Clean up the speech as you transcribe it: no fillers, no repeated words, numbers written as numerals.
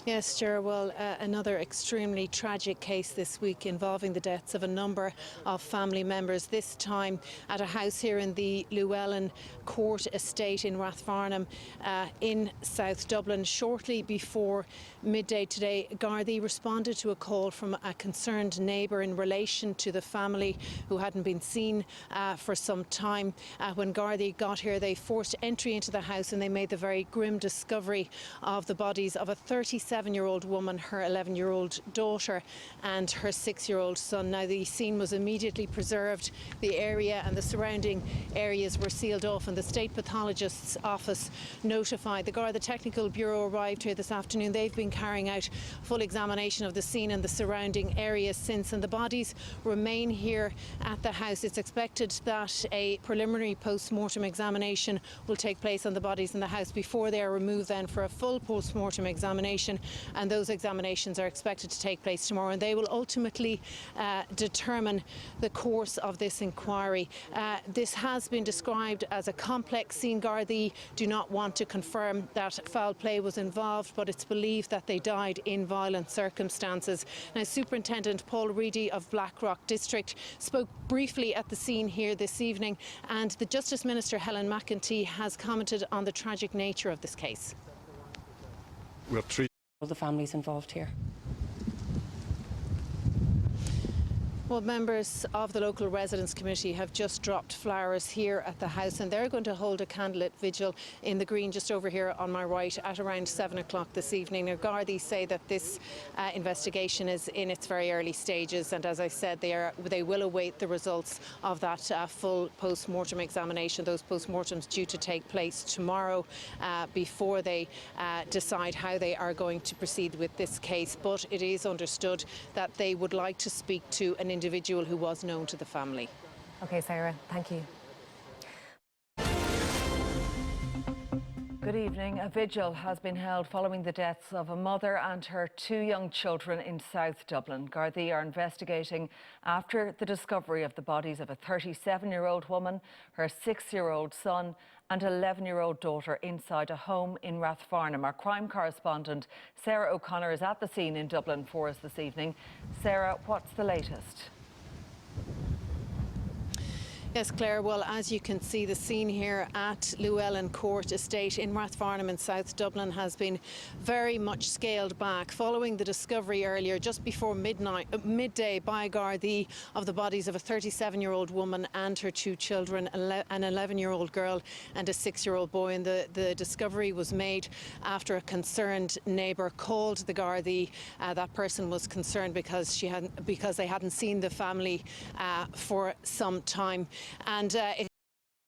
Yes, Ger, well, another extremely tragic case this week involving the deaths of a number of family members, this time at a house here in the Llewellyn Court estate in Rathfarnham in South Dublin. Shortly before midday today, Gardaí responded to a call from a concerned neighbour in relation to the family who hadn't been seen for some time. When Gardaí got here, they forced entry into the house and they made the very grim discovery of the bodies of a 37-year-old woman, her 11-year-old daughter and her 6-year-old son. Now, the scene was immediately preserved. The area and the surrounding areas were sealed off and the State Pathologist's office notified. The Garda Technical Bureau arrived here this afternoon. They've been carrying out full examination of the scene and the surrounding areas since, and the bodies remain here at the house. It's expected that a preliminary post-mortem examination will take place on the bodies in the house before they are removed then for a full post-mortem examination, and those examinations are expected to take place tomorrow, and they will ultimately determine the course of this inquiry. This has been described as a complex scene. Gardaí do not want to confirm that foul play was involved, but it's believed that they died in violent circumstances. Now, Superintendent Paul Reedy of Blackrock District spoke briefly at the scene here this evening, and the Justice Minister Helen McEntee has commented on the tragic nature of this case. We have three. The families involved here. Well, members of the local residents committee have just dropped flowers here at the house, and they're going to hold a candlelit vigil in the green just over here on my right at around 7 o'clock this evening. Now, Gardaí say that this investigation is in its very early stages, and as I said, they will await the results of that full post-mortem examination. Those post-mortems due to take place tomorrow before they decide how they are going to proceed with this case. But it is understood that they would like to speak to an individual who was known to the family. OK, Sarah, thank you. Good evening. A vigil has been held following the deaths of a mother and her 2 young children in South Dublin. Gardaí are investigating after the discovery of the bodies of a 37-year-old woman, her 6-year-old son and 11-year-old daughter inside a home in Rathfarnham. Our crime correspondent Sarah O'Connor is at the scene in Dublin for us this evening. Sarah, what's the latest? Yes, Claire, well, as you can see, the scene here at Llewellyn Court estate in Rathfarnham in South Dublin has been very much scaled back following the discovery earlier, just before midday, by Gardaí of the bodies of a 37-year-old woman and her 2 children, an 11-year-old girl and a 6-year-old boy. And the discovery was made after a concerned neighbour called the Gardaí. That person was concerned because they hadn't seen the family for some time. And